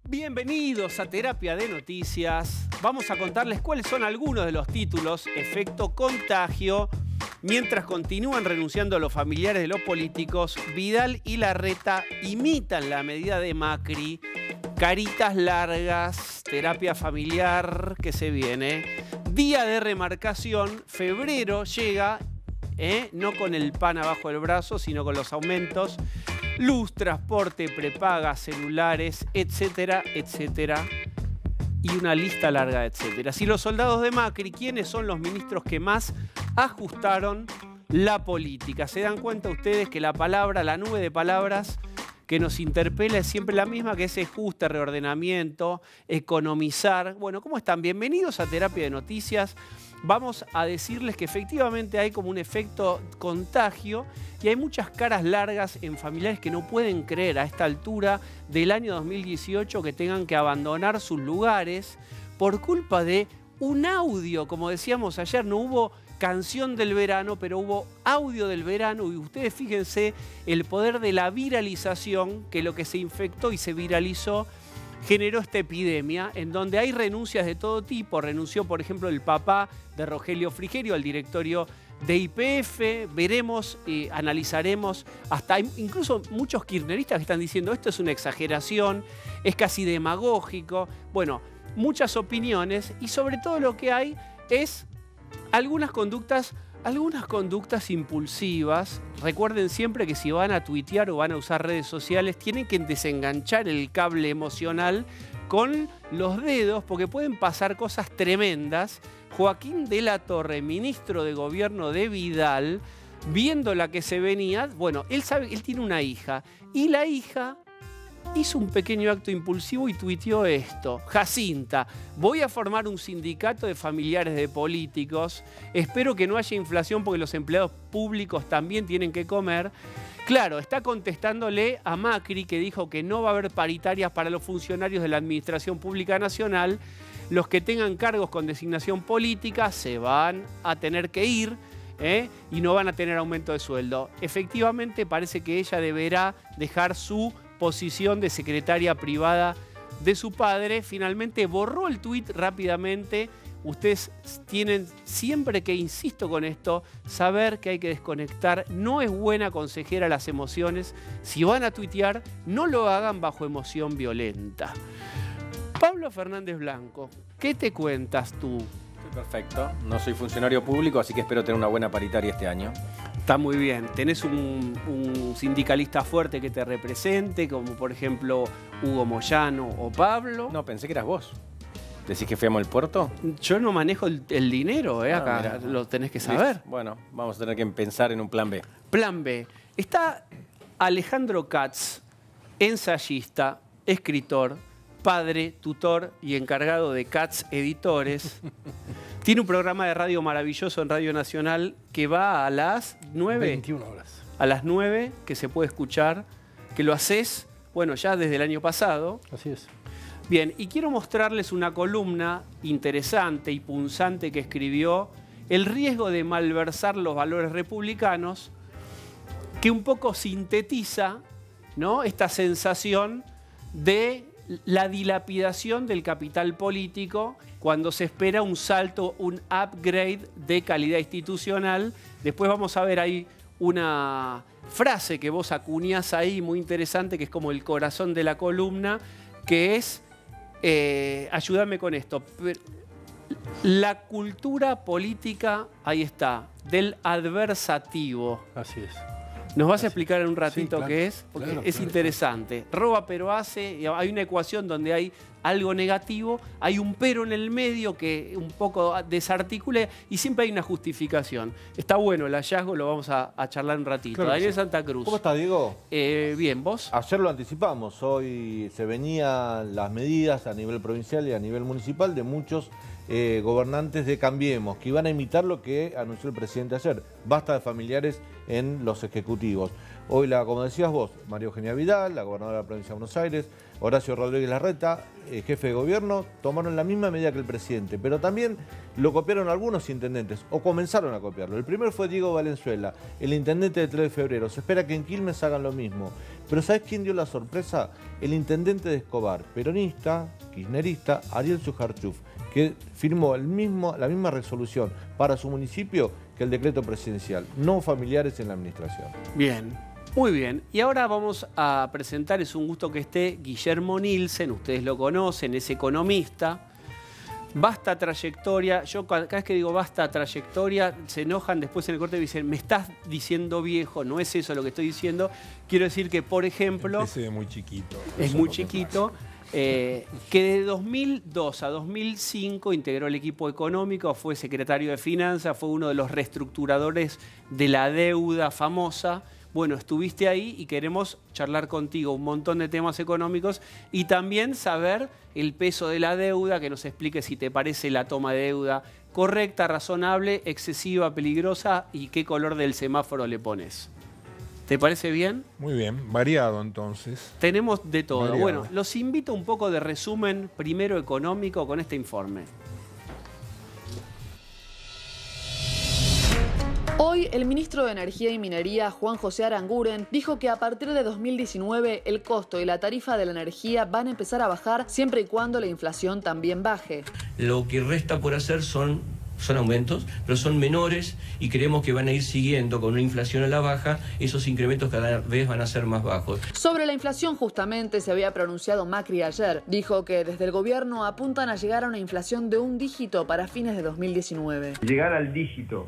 Bienvenidos a Terapia de Noticias. Vamos a contarles cuáles son algunos de los títulos efecto contagio. Mientras continúan renunciando los familiares de los políticos, Vidal y Larreta imitan la medida de Macri. Caritas largas, terapia familiar que se viene. Día de remarcación, febrero llega, no con el pan abajo del brazo, sino con los aumentos. Luz, transporte, prepaga, celulares, etcétera, etcétera. Y una lista larga, etcétera. Si los soldados de Macri, ¿quiénes son los ministros que más ajustaron la política? ¿Se dan cuenta ustedes que la palabra, la nube de palabras que nos interpela es siempre la misma, que es ajuste, reordenamiento, economizar? Bueno, ¿cómo están? Bienvenidos a Terapia de Noticias. Vamos a decirles que efectivamente hay como un efecto contagio y hay muchas caras largas en familiares que no pueden creer a esta altura del año 2018 que tengan que abandonar sus lugares por culpa de un audio. Como decíamos ayer, no hubo canción del verano, pero hubo audio del verano y ustedes fíjense el poder de la viralización, que lo que se infectó y se viralizó generó esta epidemia en donde hay renuncias de todo tipo. Renunció, por ejemplo, el papá de Rogelio Frigerio al directorio de YPF. Veremos, analizaremos, hasta incluso muchos kirchneristas que están diciendo esto es una exageración, es casi demagógico. Bueno, muchas opiniones y sobre todo lo que hay es algunas conductas impulsivas. Recuerden siempre que si van a tuitear o van a usar redes sociales, tienen que desenganchar el cable emocional con los dedos porque pueden pasar cosas tremendas. Joaquín de la Torre, ministro de Gobierno de Vidal, viendo la que se venía, bueno, él tiene una hija y la hija hizo un pequeño acto impulsivo y tuiteó esto. Jacinta, voy a formar un sindicato de familiares de políticos. Espero que no haya inflación porque los empleados públicos también tienen que comer. Claro, está contestándole a Macri, que dijo que no va a haber paritarias para los funcionarios de la Administración Pública Nacional. Los que tengan cargos con designación política se van a tener que ir, y no van a tener aumento de sueldo. Efectivamente, parece que ella deberá dejar su posición de secretaria privada de su padre. Finalmente borró el tuit rápidamente. Ustedes tienen siempre que, insisto con esto, saber que hay que desconectar. No es buena consejera las emociones. Si van a tuitear, no lo hagan bajo emoción violenta. Pablo Fernández Blanco, ¿qué te cuentas tú? Estoy perfecto. No soy funcionario público, así que espero tener una buena paritaria este año. Está muy bien. ¿Tenés un sindicalista fuerte que te represente, como por ejemplo Hugo Moyano o Pablo? No, pensé que eras vos. ¿Decís que fuimos al puerto? Yo no manejo el dinero, acá mirá, lo tenés que saber. Listo. Bueno, vamos a tener que pensar en un plan B. Plan B. Está Alejandro Katz, ensayista, escritor, padre, tutor y encargado de Katz Editores. Tiene un programa de radio maravilloso en Radio Nacional que va a las 9. 21 horas. A las 9, que se puede escuchar, que lo haces, bueno, ya desde el año pasado. Así es. Bien, y quiero mostrarles una columna interesante y punzante que escribió, El riesgo de malversar los valores republicanos, que un poco sintetiza, ¿no?, esta sensación de la dilapidación del capital político cuando se espera un salto, un upgrade de calidad institucional. Después vamos a ver ahí una frase que vos acuñás ahí muy interesante, que es como el corazón de la columna, que es, ayúdame con esto, la cultura política, ahí está, del adversativo. Así es. ¿Nos vas a explicar en un ratito, sí, claro, qué es? Porque es interesante. Roba pero hace, hay una ecuación donde hay algo negativo, hay un pero en el medio que un poco desarticula y siempre hay una justificación. Está bueno el hallazgo, lo vamos a charlar un ratito. Claro, Daniel sí. Santa Cruz. ¿Cómo estás, Diego? Bien, ¿vos? Ayer lo anticipamos, hoy se venían las medidas a nivel provincial y a nivel municipal de muchos gobernantes de Cambiemos, que iban a imitar lo que anunció el presidente ayer. Basta de familiares en los ejecutivos. Hoy, como decías vos, María Eugenia Vidal, la gobernadora de la provincia de Buenos Aires, Horacio Rodríguez Larreta, jefe de gobierno, tomaron la misma medida que el presidente, pero también lo copiaron algunos intendentes, o comenzaron a copiarlo. El primero fue Diego Valenzuela, el intendente de 3 de febrero. Se espera que en Quilmes hagan lo mismo. Pero ¿sabés quién dio la sorpresa? El intendente de Escobar, peronista, kirchnerista, Ariel Sujarchuf, que firmó la misma resolución para su municipio que el decreto presidencial. No familiares en la administración. Bien. Muy bien, y ahora vamos a presentar, es un gusto que esté Guillermo Nielsen, ustedes lo conocen, es economista, vasta trayectoria. Yo cada vez que digo vasta trayectoria, se enojan después en el corte y dicen, me estás diciendo viejo, no es eso lo que estoy diciendo. Quiero decir que, por ejemplo... Empecé de muy chiquito. Es muy chiquito. Que de 2002 a 2005 integró el equipo económico, fue secretario de Finanzas, fue uno de los reestructuradores de la deuda famosa. Bueno, estuviste ahí y queremos charlar contigo un montón de temas económicos y también saber el peso de la deuda, que nos explique si te parece la toma de deuda correcta, razonable, excesiva, peligrosa y qué color del semáforo le pones. ¿Te parece bien? Muy bien, variado entonces. Tenemos de todo. Variado. Bueno, los invito a un poco de resumen primero económico con este informe. Hoy, el ministro de Energía y Minería, Juan José Aranguren, dijo que a partir de 2019 el costo y la tarifa de la energía van a empezar a bajar siempre y cuando la inflación también baje. Lo que resta por hacer son aumentos, pero son menores y creemos que van a ir siguiendo con una inflación a la baja, esos incrementos cada vez van a ser más bajos. Sobre la inflación justamente se había pronunciado Macri ayer. Dijo que desde el gobierno apuntan a llegar a una inflación de 1 dígito para fines de 2019. Llegar al dígito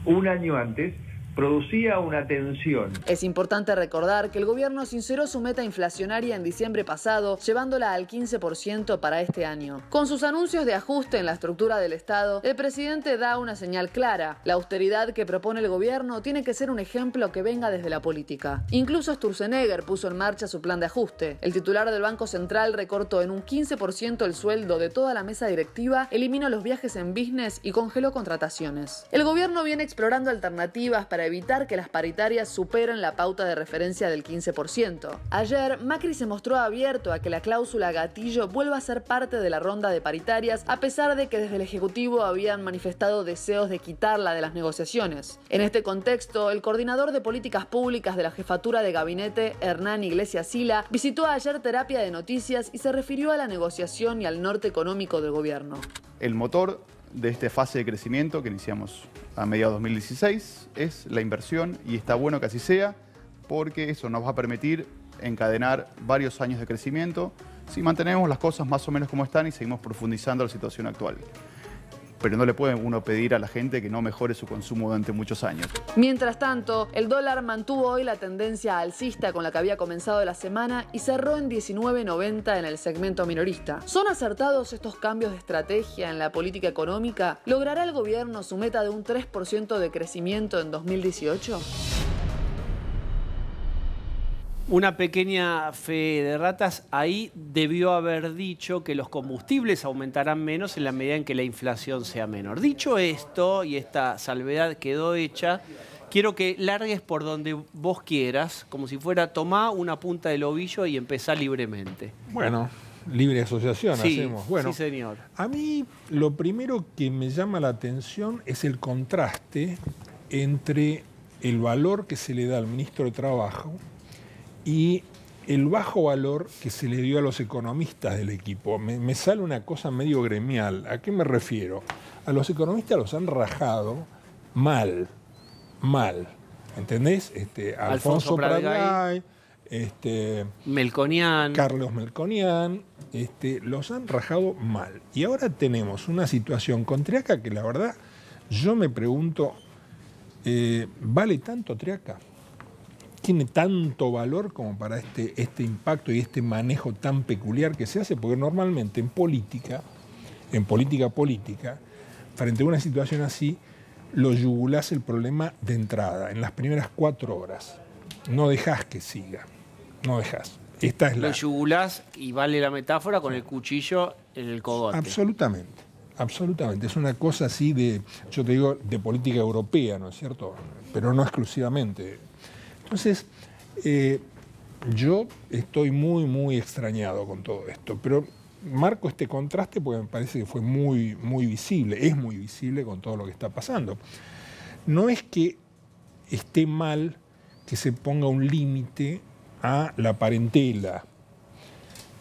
un año antes producía una tensión. Es importante recordar que el gobierno sinceró su meta inflacionaria en diciembre pasado, llevándola al 15% para este año. Con sus anuncios de ajuste en la estructura del Estado, el presidente da una señal clara. La austeridad que propone el gobierno tiene que ser un ejemplo que venga desde la política. Incluso Sturzenegger puso en marcha su plan de ajuste. El titular del Banco Central recortó en un 15% el sueldo de toda la mesa directiva, eliminó los viajes en business y congeló contrataciones. El gobierno viene explorando alternativas para evitar que las paritarias superen la pauta de referencia del 15%. Ayer, Macri se mostró abierto a que la cláusula gatillo vuelva a ser parte de la ronda de paritarias, a pesar de que desde el Ejecutivo habían manifestado deseos de quitarla de las negociaciones. En este contexto, el coordinador de políticas públicas de la jefatura de gabinete, Hernán Iglesias Sila, visitó ayer Terapia de Noticias y se refirió a la negociación y al norte económico del gobierno. El motor de esta fase de crecimiento que iniciamos a mediados de 2016 es la inversión y está bueno que así sea porque eso nos va a permitir encadenar varios años de crecimiento si mantenemos las cosas más o menos como están y seguimos profundizando la situación actual. Pero no le puede uno pedir a la gente que no mejore su consumo durante muchos años. Mientras tanto, el dólar mantuvo hoy la tendencia alcista con la que había comenzado la semana y cerró en 19.90 en el segmento minorista. ¿Son acertados estos cambios de estrategia en la política económica? ¿Logrará el gobierno su meta de un 3% de crecimiento en 2018? Una pequeña fe de ratas, ahí debió haber dicho que los combustibles aumentarán menos en la medida en que la inflación sea menor. Dicho esto, y esta salvedad quedó hecha, quiero que largues por donde vos quieras, como si fuera tomá una punta del ovillo y empezá libremente. Bueno, libre asociación Sí, hacemos. Bueno, sí, señor. A mí lo primero que me llama la atención es el contraste entre el valor que se le da al ministro de Trabajo y el bajo valor que se le dio a los economistas del equipo. Me sale una cosa medio gremial. ¿A qué me refiero? A los economistas los han rajado mal. ¿Entendés? Alfonso Pratgay, Melconian. Carlos Melconian, los han rajado mal. Y ahora tenemos una situación con Triaca que la verdad yo me pregunto, ¿vale tanto Triaca? ¿Tiene tanto valor como para este impacto y este manejo tan peculiar que se hace? Porque normalmente en política, frente a una situación así, lo yugulás el problema de entrada, en las primeras 4 horas. No dejás que siga, no dejás. Esta es Lo yugulás, y vale la metáfora, con el cuchillo en el cogote. Absolutamente. absolutamente. Es una cosa así de, yo te digo, de política europea, ¿no es cierto? Pero no exclusivamente. Entonces, yo estoy muy extrañado con todo esto, pero marco este contraste porque me parece que fue muy visible, es muy visible con todo lo que está pasando. No es que esté mal que se ponga un límite a la parentela,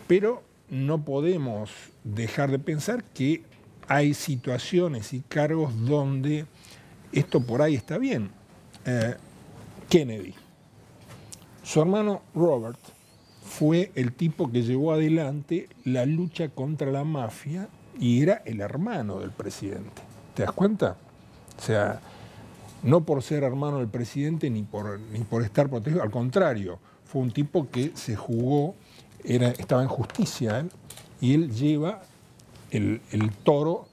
pero no podemos dejar de pensar que hay situaciones y cargos donde esto por ahí está bien. Kennedy, su hermano Robert, fue el tipo que llevó adelante la lucha contra la mafia y era el hermano del presidente. ¿Te das cuenta? O sea, no por ser hermano del presidente ni por estar protegido, al contrario, fue un tipo que se jugó, estaba en justicia, ¿eh? Y él lleva el toro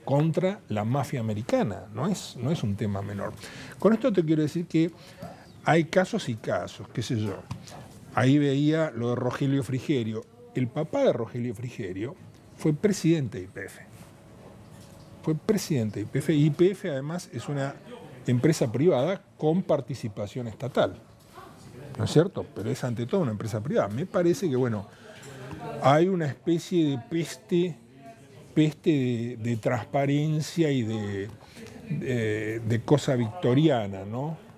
contra la mafia americana, no es un tema menor. Con esto te quiero decir que hay casos y casos, qué sé yo. Ahí veía lo de Rogelio Frigerio. El papá de Rogelio Frigerio fue presidente de YPF. Fue presidente de YPF. Y YPF además es una empresa privada con participación estatal. ¿No es cierto? Pero es ante todo una empresa privada. Me parece que, bueno, hay una especie de peste de transparencia y de cosa victoriana, ¿no?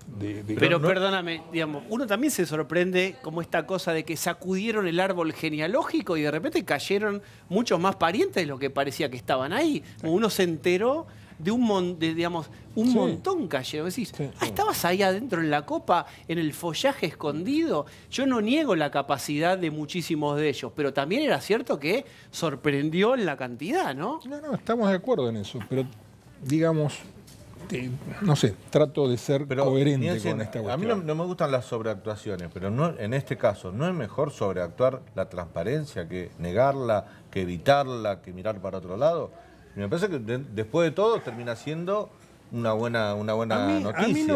Pero perdóname, digamos, uno también se sorprende como esta cosa de que sacudieron el árbol genealógico y de repente cayeron muchos más parientes de lo que parecía que estaban ahí. Uno se enteró de un montón cayeron. Decís, estabas ahí adentro en la copa, en el follaje escondido. Yo no niego la capacidad de muchísimos de ellos, pero también era cierto que sorprendió en la cantidad, ¿no? No, estamos de acuerdo en eso, pero digamos, no sé, trato de ser coherente con esta cuestión. A mí no me gustan las sobreactuaciones, pero no, en este caso, ¿no es mejor sobreactuar la transparencia que negarla, que evitarla, que mirar para otro lado? Me parece que después de todo termina siendo una buena noticia. A mí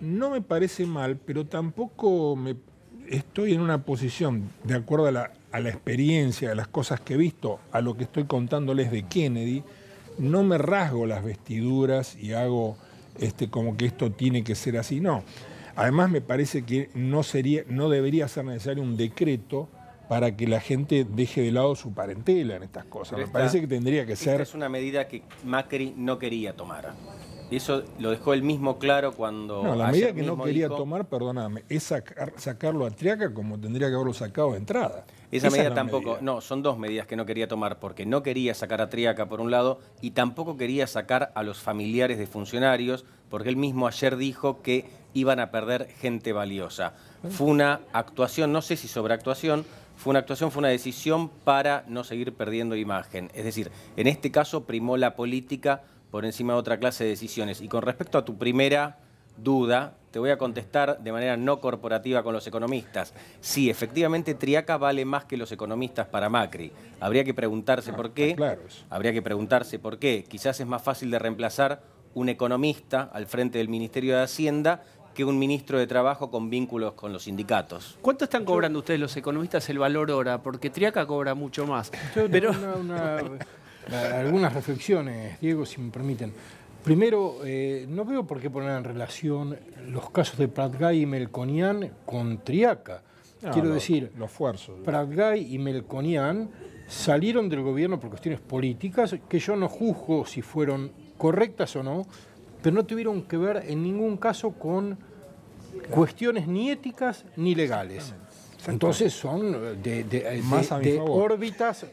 no me parece mal, pero tampoco estoy en una posición, de acuerdo a la experiencia, a las cosas que he visto, a lo que estoy contándoles de Kennedy, no me rasgo las vestiduras y hago como que esto tiene que ser así. No. Además me parece que no debería ser necesario un decreto para que la gente deje de lado su parentela en estas cosas. Me parece que tendría que ser... Esta es una medida que Macri no quería tomar. Y eso lo dejó él mismo claro cuando... No, la medida que no quería tomar, perdóname, es sacarlo a Triaca como tendría que haberlo sacado de entrada. Esa medida tampoco... No, son dos medidas que no quería tomar, porque no quería sacar a Triaca por un lado y tampoco quería sacar a los familiares de funcionarios, porque él mismo ayer dijo que iban a perder gente valiosa. Fue una actuación, no sé si sobreactuación, fue una decisión para no seguir perdiendo imagen. Es decir, en este caso primó la política por encima de otra clase de decisiones. Y con respecto a tu primera duda, te voy a contestar de manera no corporativa con los economistas. Sí, efectivamente Triaca vale más que los economistas para Macri. Habría que preguntarse por qué. Claro eso. Habría que preguntarse por qué. Quizás es más fácil de reemplazar un economista al frente del Ministerio de Hacienda que un ministro de Trabajo con vínculos con los sindicatos. ¿Cuánto están cobrando ustedes los economistas el valor hora? Porque Triaca cobra mucho más. Algunas reflexiones, Diego, si me permiten. Primero, no veo por qué poner en relación los casos de Pratgay y Melconian con Triaca. Quiero decir, los esfuerzos. Pratgay y Melconian salieron del gobierno por cuestiones políticas, que yo no juzgo si fueron correctas o no, pero no tuvieron que ver en ningún caso con cuestiones ni éticas ni legales. Entonces son de órbitas,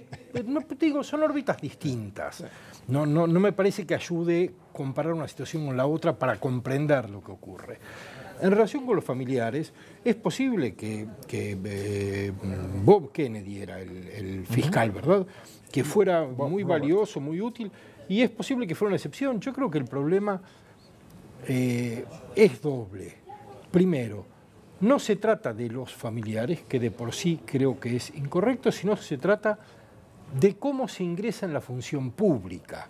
no digo, son órbitas distintas. No me parece que ayude comparar una situación con la otra para comprender lo que ocurre. En relación con los familiares, es posible que Bob Kennedy era el fiscal, ¿verdad? Que fuera muy valioso, muy útil, y es posible que fuera una excepción. Yo creo que el problema es doble. Primero, no se trata de los familiares, que de por sí creo que es incorrecto, sino se trata de cómo se ingresa en la función pública.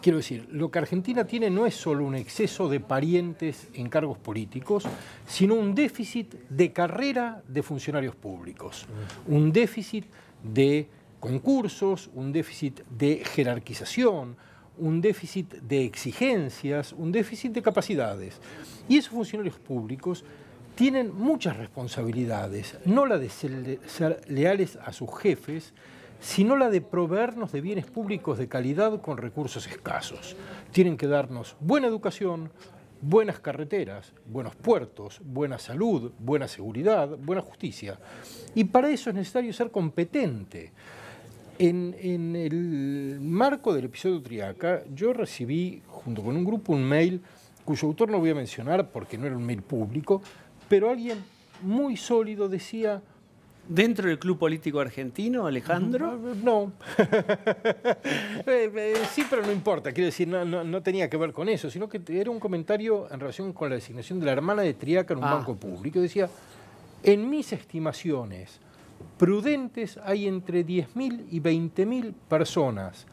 Quiero decir, lo que Argentina tiene no es solo un exceso de parientes en cargos políticos, sino un déficit de carrera de funcionarios públicos, un déficit de concursos, un déficit de jerarquización, un déficit de exigencias, un déficit de capacidades. Y esos funcionarios públicos tienen muchas responsabilidades, no la de ser leales a sus jefes, sino la de proveernos de bienes públicos de calidad con recursos escasos. Tienen que darnos buena educación, buenas carreteras, buenos puertos, buena salud, buena seguridad, buena justicia. Y para eso es necesario ser competente. En el marco del episodio Triaca, yo recibí, junto con un grupo, un mail cuyo autor no voy a mencionar porque no era un mail público, pero alguien muy sólido decía... ¿Dentro del club político argentino, Alejandro? No. Sí, pero no importa. Quiero decir, no tenía que ver con eso, sino que era un comentario en relación con la designación de la hermana de Triaca en un banco público. Decía, en mis estimaciones prudentes hay entre 10.000 y 20.000 personas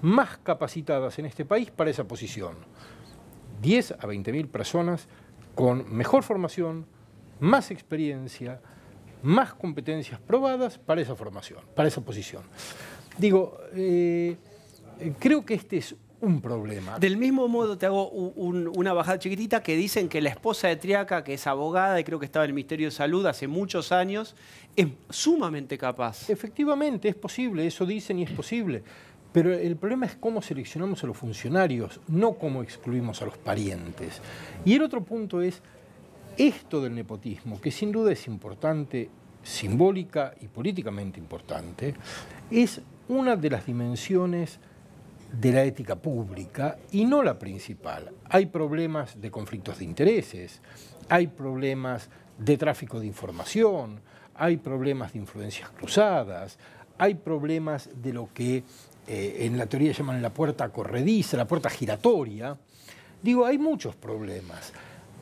más capacitadas en este país para esa posición. 10 a 20.000 personas con mejor formación, más experiencia, más competencias probadas para esa formación, para esa posición. Digo, creo que este es un problema. Del mismo modo te hago una bajada chiquitita que dicen que la esposa de Triaca, que es abogada y creo que estaba en el Ministerio de Salud hace muchos años, es sumamente capaz. Efectivamente, es posible, eso dicen y es posible. Pero el problema es cómo seleccionamos a los funcionarios, no cómo excluimos a los parientes. Y el otro punto es esto del nepotismo, que sin duda es importante, simbólica y políticamente importante, es una de las dimensiones de la ética pública y no la principal. Hay problemas de conflictos de intereses, hay problemas de tráfico de información, hay problemas de influencias cruzadas, hay problemas de lo que en la teoría llaman la puerta corrediza, la puerta giratoria. Digo, hay muchos problemas.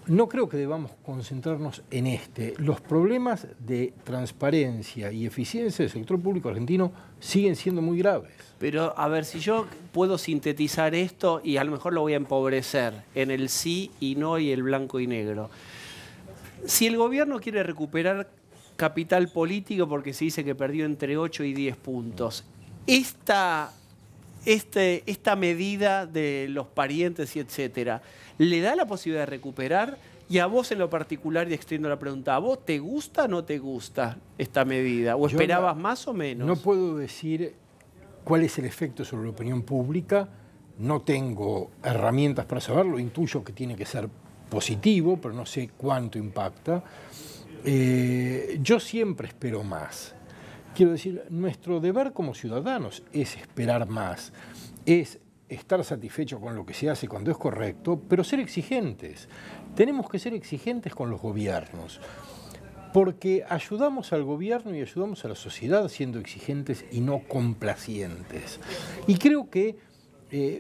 No creo que debamos concentrarnos en este. Los problemas de transparencia y eficiencia del sector público argentino siguen siendo muy graves. Pero, a ver, si yo puedo sintetizar esto, y a lo mejor lo voy a empobrecer, en el sí y no y el blanco y negro. Si el gobierno quiere recuperar capital político porque se dice que perdió entre 8 y 10 puntos, esta medida de los parientes y etcétera, ¿le da la posibilidad de recuperar? Y a vos en lo particular, y extiendo la pregunta, ¿a vos te gusta o no te gusta esta medida? ¿O esperabas más o menos? No puedo decir cuál es el efecto sobre la opinión pública, no tengo herramientas para saberlo, intuyo que tiene que ser positivo, pero no sé cuánto impacta. Yo siempre espero más. Quiero decir, nuestro deber como ciudadanos es esperar más, es estar satisfecho con lo que se hace cuando es correcto, pero ser exigentes. Tenemos que ser exigentes con los gobiernos, porque ayudamos al gobierno y ayudamos a la sociedad siendo exigentes y no complacientes. Y creo que,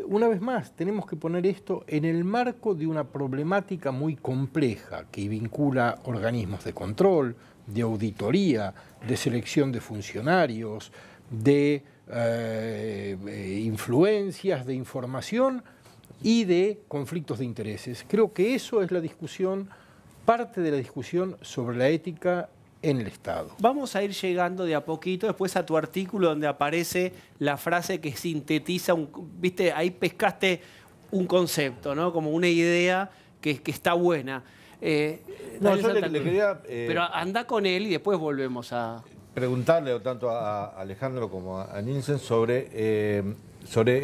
una vez más, tenemos que poner esto en el marco de una problemática muy compleja que vincula organismos de control, de auditoría, de selección de funcionarios, de influencias, de información y de conflictos de intereses. Creo que eso es la discusión, parte de la discusión sobre la ética en el Estado. Vamos a ir llegando de a poquito después a tu artículo donde aparece la frase que sintetiza, viste, ahí pescaste un concepto, ¿no? Como una idea que está buena. No, yo le quería... pero anda con él y después volvemos a... preguntarle tanto a Alejandro como a Nielsen sobre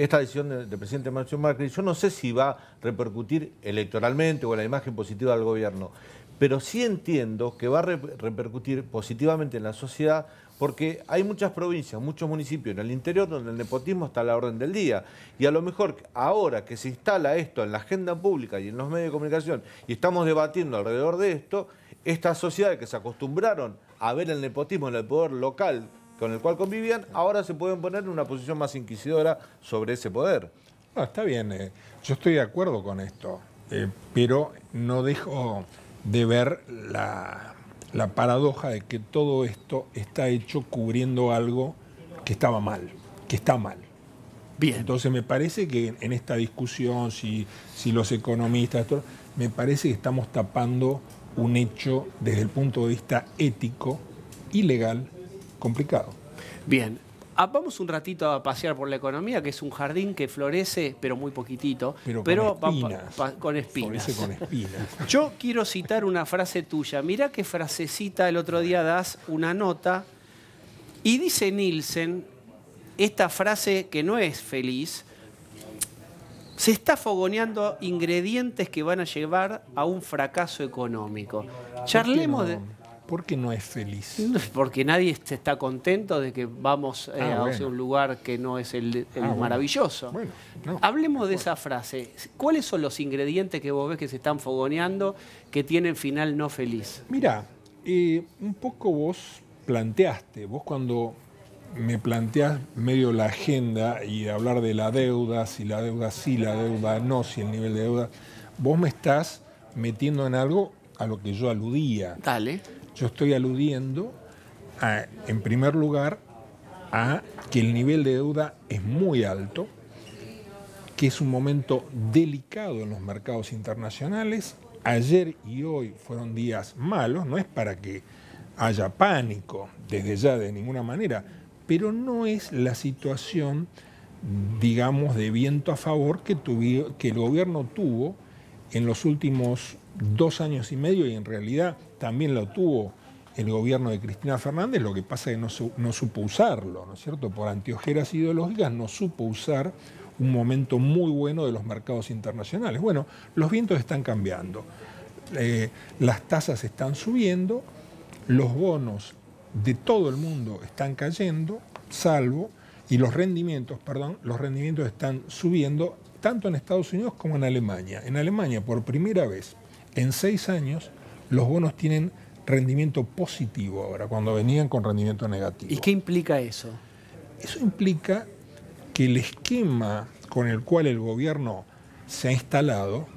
esta decisión del presidente Mauricio Macri. Yo no sé si va a repercutir electoralmente o en la imagen positiva del gobierno, pero sí entiendo que va a repercutir positivamente en la sociedad porque hay muchas provincias, muchos municipios en el interior donde el nepotismo está a la orden del día. Y a lo mejor ahora que se instala esto en la agenda pública y en los medios de comunicación y estamos debatiendo alrededor de esto, estas sociedades que se acostumbraron a ver el nepotismo en el poder local con el cual convivían, ahora se pueden poner en una posición más inquisidora sobre ese poder. No, está bien, yo estoy de acuerdo con esto, pero no dejo de ver la paradoja de que todo esto está hecho cubriendo algo que estaba mal, que está mal. Bien. Entonces me parece que en esta discusión, si los economistas, me parece que estamos tapando un hecho desde el punto de vista ético y legal complicado. Bien. Vamos un ratito a pasear por la economía, que es un jardín que florece, pero muy poquitito, pero con espinas. Con espinas. Florece con espinas. Yo quiero citar una frase tuya. Mirá qué frasecita, el otro día das una nota y dice Nielsen, esta frase que no es feliz, se está fogoneando ingredientes que van a llevar a un fracaso económico. Charlemos de... ¿Por qué no es feliz? Porque nadie está contento de que vamos hacia un lugar que no es el maravilloso. Bueno, no. Hablemos de esa frase. ¿Cuáles son los ingredientes que vos ves que se están fogoneando que tienen final no feliz? Mirá, un poco vos cuando me planteás medio la agenda y hablar de la deuda, si la deuda sí, la deuda no, si el nivel de deuda, vos me estás metiendo en algo a lo que yo aludía. Dale. Yo estoy aludiendo, en primer lugar, a que el nivel de deuda es muy alto, que es un momento delicado en los mercados internacionales. Ayer y hoy fueron días malos, no es para que haya pánico desde ya de ninguna manera, pero no es la situación, digamos, de viento a favor que el gobierno tuvo en los últimos 2 años y medio, y en realidad también lo tuvo el gobierno de Cristina Fernández. Lo que pasa es que no supo usarlo, ¿no es cierto? Por anteojeras ideológicas no supo usar un momento muy bueno de los mercados internacionales. Bueno, los vientos están cambiando, las tasas están subiendo, los bonos de todo el mundo están cayendo, y los rendimientos están subiendo tanto en Estados Unidos como en Alemania. En Alemania, por primera vez en 6 años, los bonos tienen rendimiento positivo ahora, cuando venían con rendimiento negativo. ¿Y qué implica eso? Eso implica que el esquema con el cual el gobierno se ha instalado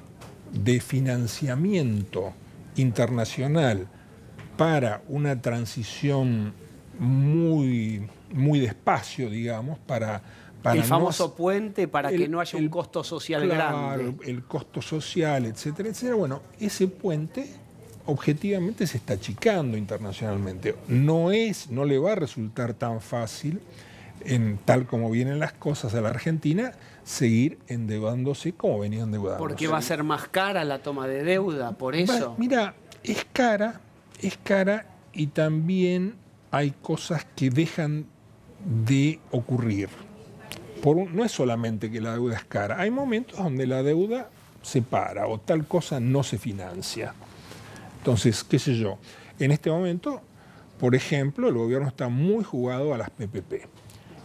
de financiamiento internacional para una transición muy despacio, digamos, para el famoso puente para que no haya un costo social grande. El costo social, etcétera, etcétera. Bueno, ese puente objetivamente se está achicando internacionalmente. No le va a resultar tan fácil, tal como vienen las cosas a la Argentina, seguir endeudándose como venía endeudándose. Porque va a ser más cara la toma de deuda, por eso. Mira, es cara y también hay cosas que dejan de ocurrir. No es solamente que la deuda es cara, hay momentos donde la deuda se para o tal cosa no se financia. Entonces, qué sé yo, en este momento, por ejemplo, el gobierno está muy jugado a las PPP.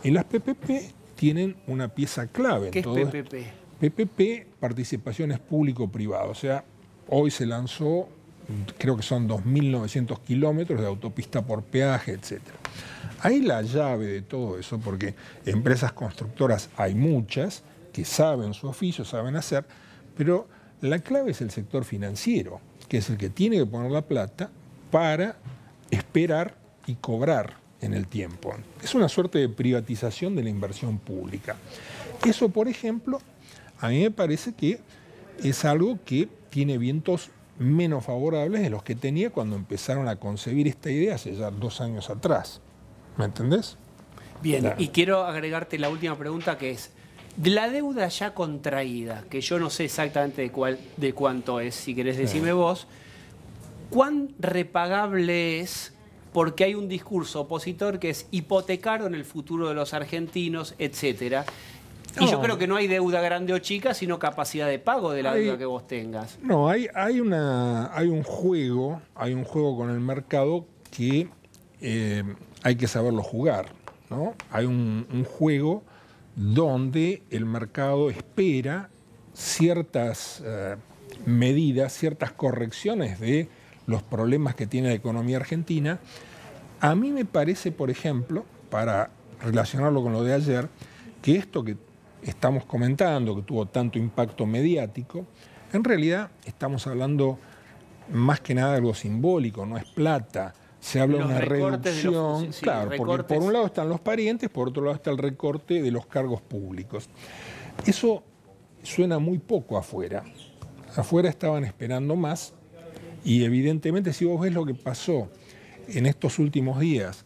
Y las PPP tienen una pieza clave. ¿Qué es PPP? PPP, participaciones público-privado. O sea, hoy se lanzó, creo que son 2.900 kilómetros de autopista por peaje, etcétera. Ahí la llave de todo eso, porque empresas constructoras hay muchas que saben su oficio, saben hacer, pero la clave es el sector financiero, que es el que tiene que poner la plata para esperar y cobrar en el tiempo. Es una suerte de privatización de la inversión pública. Eso, por ejemplo, a mí me parece que es algo que tiene vientos menos favorables de los que tenía cuando empezaron a concebir esta idea hace ya 2 años atrás. ¿Me entendés? Bien, claro. Y quiero agregarte la última pregunta, que es, de la deuda ya contraída, que yo no sé exactamente de cuánto es, si querés decirme vos, ¿cuán repagable es? Porque hay un discurso opositor que es hipotecaron el futuro de los argentinos, etcétera. Y yo creo que no hay deuda grande o chica, sino capacidad de pago de la deuda que vos tengas. No, hay un juego con el mercado que hay que saberlo jugar, ¿no? Hay un juego donde el mercado espera ciertas medidas, ciertas correcciones de los problemas que tiene la economía argentina. A mí me parece, por ejemplo, para relacionarlo con lo de ayer, que esto que estamos comentando, que tuvo tanto impacto mediático, en realidad estamos hablando más que nada de algo simbólico, no es plata. Se habla de una reducción, claro, porque por un lado están los parientes, por otro lado está el recorte de los cargos públicos. Eso suena muy poco afuera. Afuera estaban esperando más y evidentemente si vos ves lo que pasó en estos últimos días,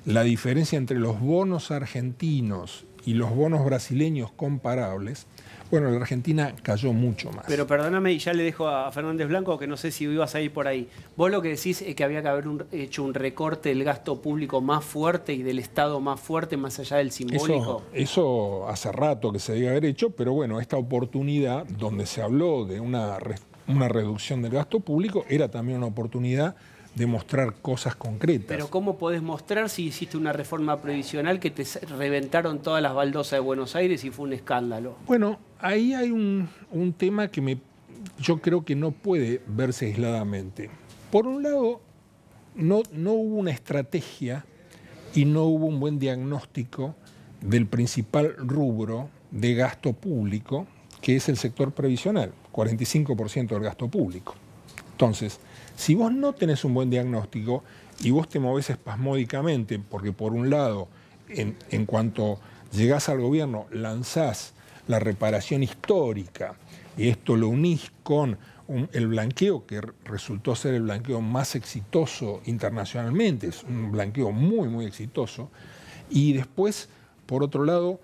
la diferencia entre los bonos argentinos y los bonos brasileños comparables, bueno, la Argentina cayó mucho más. Pero perdóname, y ya le dejo a Fernández Blanco, que no sé si ibas a ir por ahí. Vos lo que decís es que había que haber hecho un recorte del gasto público más fuerte y del Estado más fuerte, más allá del simbólico. Eso hace rato que se debe haber hecho, pero bueno, esta oportunidad donde se habló de una reducción del gasto público era también una oportunidad de mostrar cosas concretas. Pero ¿cómo podés mostrar si hiciste una reforma previsional que te reventaron todas las baldosas de Buenos Aires y fue un escándalo? Bueno, ahí hay un tema que yo creo que no puede verse aisladamente. Por un lado, no hubo una estrategia y no hubo un buen diagnóstico del principal rubro de gasto público, que es el sector previsional, 45% del gasto público. Entonces, si vos no tenés un buen diagnóstico y vos te movés espasmódicamente, porque por un lado, en cuanto llegás al gobierno, lanzás la reparación histórica, y esto lo unís con el blanqueo, que resultó ser el blanqueo más exitoso internacionalmente, es un blanqueo muy, muy exitoso, y después, por otro lado,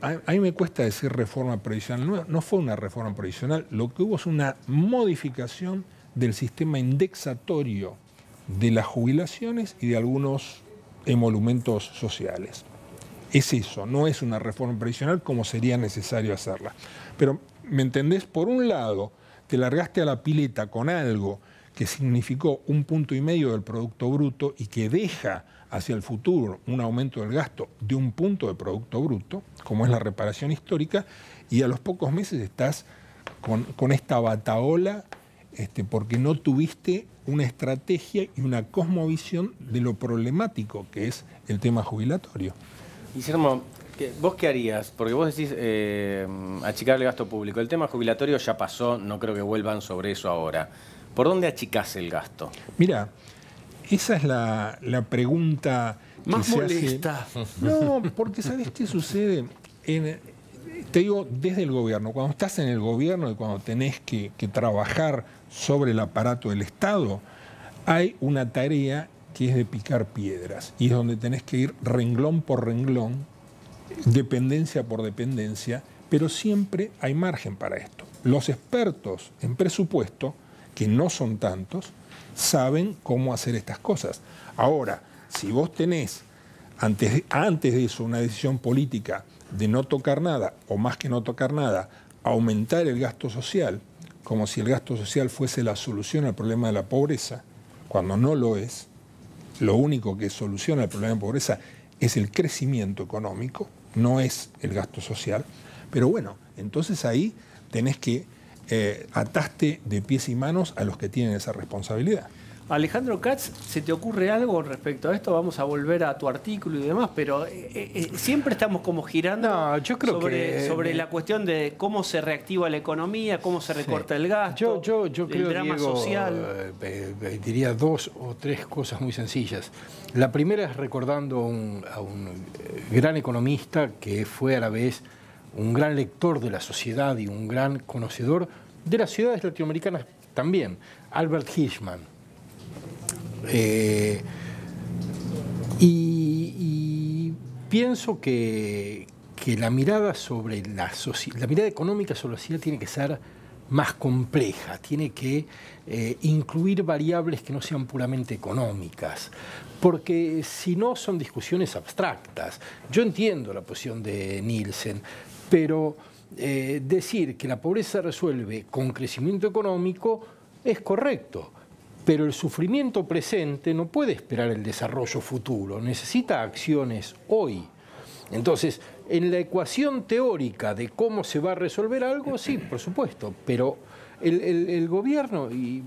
a mí me cuesta decir reforma previsional, no fue una reforma previsional, lo que hubo es una modificación del sistema indexatorio de las jubilaciones y de algunos emolumentos sociales. Es eso, no es una reforma previsional como sería necesario hacerla. Pero, ¿me entendés? Por un lado, te largaste a la pileta con algo que significó 1,5 puntos del Producto Bruto y que deja hacia el futuro un aumento del gasto de 1 punto de Producto Bruto, como es la reparación histórica, y a los pocos meses estás con esta batahola porque no tuviste una estrategia y una cosmovisión de lo problemático que es el tema jubilatorio. Guillermo, ¿vos qué harías? Porque vos decís achicar el gasto público. El tema jubilatorio ya pasó, no creo que vuelvan sobre eso ahora. ¿Por dónde achicás el gasto? Mira, esa es la pregunta más que molesta. Se hace. No, porque ¿sabés qué sucede? Te digo, desde el gobierno, cuando estás en el gobierno y cuando tenés que trabajar sobre el aparato del Estado, hay una tarea que es de picar piedras y es donde tenés que ir renglón por renglón, dependencia por dependencia, pero siempre hay margen para esto. Los expertos en presupuesto, que no son tantos, saben cómo hacer estas cosas. Ahora, si vos tenés antes de eso una decisión política de no tocar nada, o más que no tocar nada, aumentar el gasto social, como si el gasto social fuese la solución al problema de la pobreza, cuando no lo es, lo único que soluciona el problema de pobreza es el crecimiento económico, no es el gasto social. Pero bueno, entonces ahí tenés que ataste de pies y manos a los que tienen esa responsabilidad. Alejandro Katz, ¿se te ocurre algo respecto a esto? Vamos a volver a tu artículo y demás, pero siempre estamos como girando yo creo sobre la cuestión de cómo se reactiva la economía, cómo se recorta el gasto, yo creo, el drama Diego, social. Diría 2 o 3 cosas muy sencillas. La primera es recordando a un gran economista que fue a la vez un gran lector de la sociedad y un gran conocedor de las ciudades latinoamericanas también, Albert Hirschman. Y pienso que la mirada sobre la mirada económica sobre la sociedad tiene que ser más compleja, tiene que incluir variables que no sean puramente económicas, porque si no son discusiones abstractas. Yo entiendo la posición de Nielsen, pero decir que la pobreza se resuelve con crecimiento económico es correcto. Pero el sufrimiento presente no puede esperar el desarrollo futuro, necesita acciones hoy. Entonces, en la ecuación teórica de cómo se va a resolver algo, sí, por supuesto, pero el gobierno, y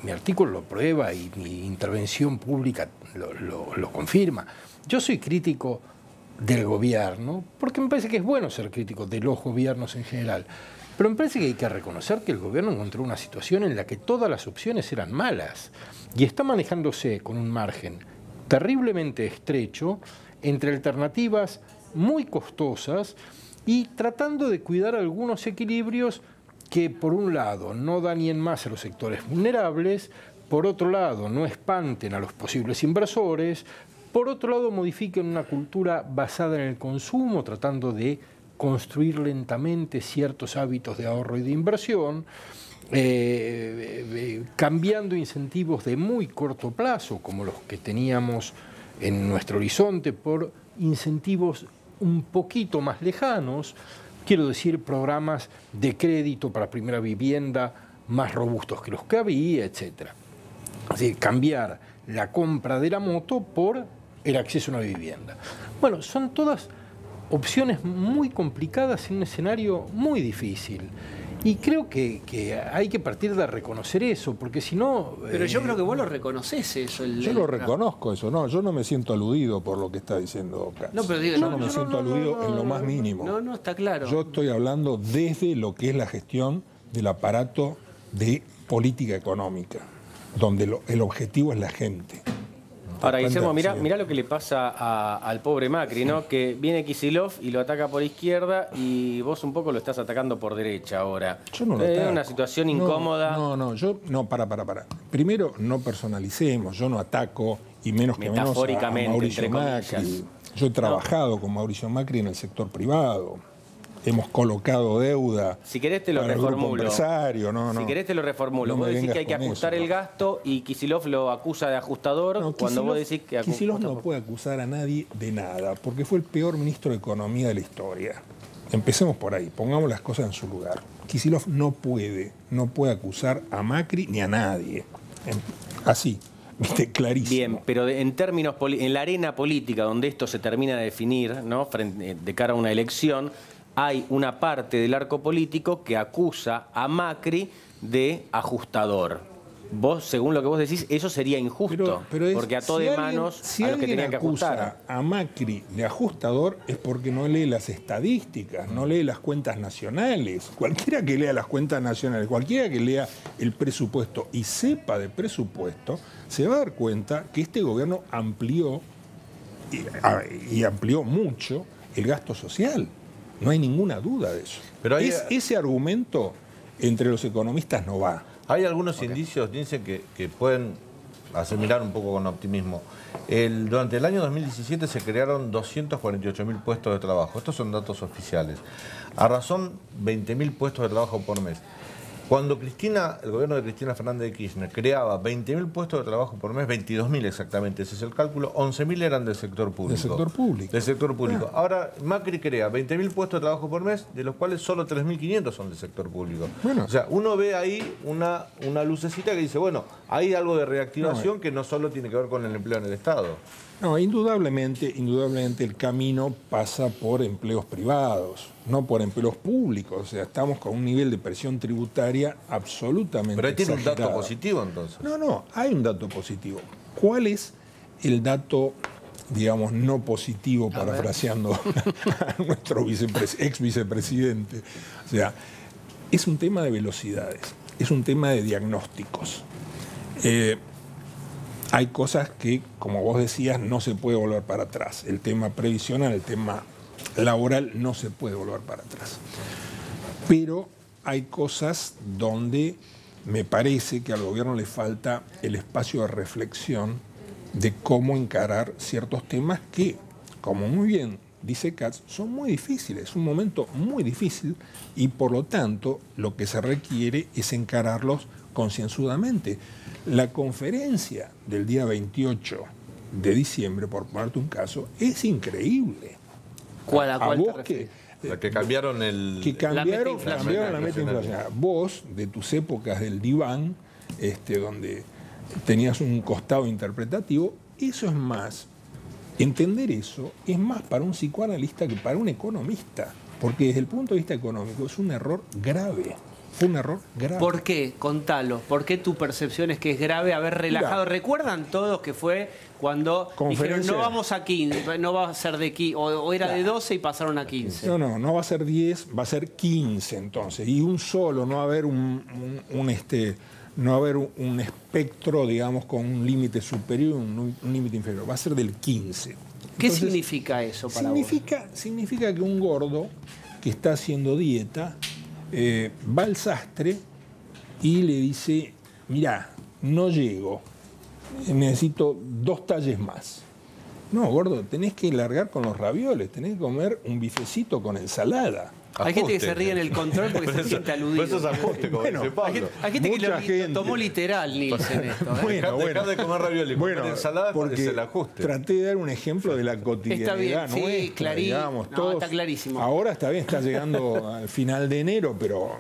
mi artículo lo prueba y mi intervención pública lo confirma, yo soy crítico del gobierno, porque me parece que es bueno ser crítico de los gobiernos en general. Pero me parece que hay que reconocer que el gobierno encontró una situación en la que todas las opciones eran malas y está manejándose con un margen terriblemente estrecho entre alternativas muy costosas y tratando de cuidar algunos equilibrios que, por un lado, no dañen más a los sectores vulnerables, por otro lado, no espanten a los posibles inversores, Por otro lado, modifican una cultura basada en el consumo, tratando de construir lentamente ciertos hábitos de ahorro y de inversión, cambiando incentivos de muy corto plazo, como los que teníamos en nuestro horizonte, por incentivos un poquito más lejanos, quiero decir, programas de crédito para primera vivienda más robustos que los que había, etc. Es decir, cambiar la compra de la moto por el acceso a una vivienda. Bueno, son todas opciones muy complicadas en un escenario muy difícil. Y creo que hay que partir de reconocer eso, porque si no... Pero yo creo que vos lo reconoces eso. Yo lo reconozco eso, no, yo no me siento aludido por lo que está diciendo Katz. No, pero digo, yo no me siento aludido en lo más mínimo. No, está claro. Yo estoy hablando desde lo que es la gestión del aparato de política económica, donde el objetivo es la gente. Ahora, Guillermo, mirá lo que le pasa al pobre Macri, ¿no? Que viene Kicillof y lo ataca por izquierda y vos un poco lo estás atacando por derecha ahora. Yo no lo ataco. Es una situación incómoda. Para. Primero, no personalicemos, yo no ataco, y menos que menos a Mauricio Macri. Yo he trabajado con Mauricio Macri en el sector privado. Hemos colocado deuda. Si querés te lo reformulo. Si querés te lo reformulo. Vos decís que hay que ajustar el gasto y Kicillof lo acusa de ajustador cuando vos decís que... Kicillof no puede acusar a nadie de nada, porque fue el peor ministro de Economía de la historia. Empecemos por ahí, pongamos las cosas en su lugar. Kicillof no puede acusar de ni a nadie. Así, ¿viste? Clarísimo. Bien, pero en términos en la arena política donde esto se termina de definir, ¿no? De cara a una elección, hay una parte del arco político que acusa a Macri de ajustador. Vos, según lo que vos decís, eso sería injusto, porque ató de manos a los que tenían que ajustar. A Macri de ajustador es porque no lee las estadísticas, no lee las cuentas nacionales. Cualquiera que lea las cuentas nacionales, cualquiera que lea el presupuesto y sepa de presupuesto, se va a dar cuenta que este gobierno amplió, y amplió mucho, el gasto social. No hay ninguna duda de eso. Pero ese argumento entre los economistas no va. Hay algunos indicios, dicen que pueden hacer mirar un poco con optimismo. Durante el año 2017 se crearon 248.000 puestos de trabajo. Estos son datos oficiales. A razón 20.000 puestos de trabajo por mes. Cuando el gobierno de Cristina Fernández de Kirchner creaba 20.000 puestos de trabajo por mes, 22.000 exactamente, ese es el cálculo, 11.000 eran del sector público. Del sector público. Ahora Macri crea 20.000 puestos de trabajo por mes, de los cuales solo 3.500 son del sector público. O sea, uno ve ahí una lucecita que dice, bueno, hay algo de reactivación que no solo tiene que ver con el empleo en el Estado. No, indudablemente el camino pasa por empleos privados, no por empleos públicos. O sea, estamos con un nivel de presión tributaria absolutamente Pero ahí tiene exagerado. un dato positivo, entonces. No, hay un dato positivo. ¿Cuál es el dato, digamos, no positivo, parafraseando a nuestro ex vicepresidente? O sea, es un tema de velocidades, es un tema de diagnósticos. Hay cosas que, como vos decías, no se puede volver para atrás. El tema previsional, el tema laboral, no se puede volver para atrás. Pero hay cosas donde me parece que al gobierno le falta el espacio de reflexión de cómo encarar ciertos temas que, como muy bien dice Katz, son muy difíciles. Es un momento muy difícil y, por lo tanto, lo que se requiere es encararlos concienzudamente. La conferencia del día 28 de diciembre, por ponerte un caso, es increíble. ¿Cuál te refieres? La que cambiaron la meta inflacionaria. Vos, de tus épocas del diván, donde tenías un costado interpretativo, eso es más, entender eso es más para un psicoanalista que para un economista, porque desde el punto de vista económico es un error grave. Fue un error grave. ¿Por qué? Contalo. ¿Por qué tu percepción es que es grave haber relajado? ¿Recuerdan todos que fue cuando dijeron no vamos a 15, no va a ser de 15, o era de 12 y pasaron a 15? No va a ser 10, va a ser 15 entonces. Y no va a haber no va a haber un espectro, digamos, con un límite superior y un límite inferior. Va a ser del 15. Entonces, ¿qué significa eso para vos? Significa que un gordo que está haciendo dieta va al sastre y le dice, mirá, no llego, necesito 2 talles más. No, gordo, tenés que largar con los ravioles, tenés que comer un bifecito con ensalada. Hay gente que se ríe en el control porque se siente aludido. Eso es ajuste, como dice Pablo. Hay gente que lo tomó literal, Nielsen, esto. Bueno, Dejar de comer ravioles, comer ensalada porque es el ajuste. Traté de dar un ejemplo de la cotidianidad está bien, sí, nuestra, digamos, no, todos. está clarísimo. Ahora está bien, está llegando al final de enero, pero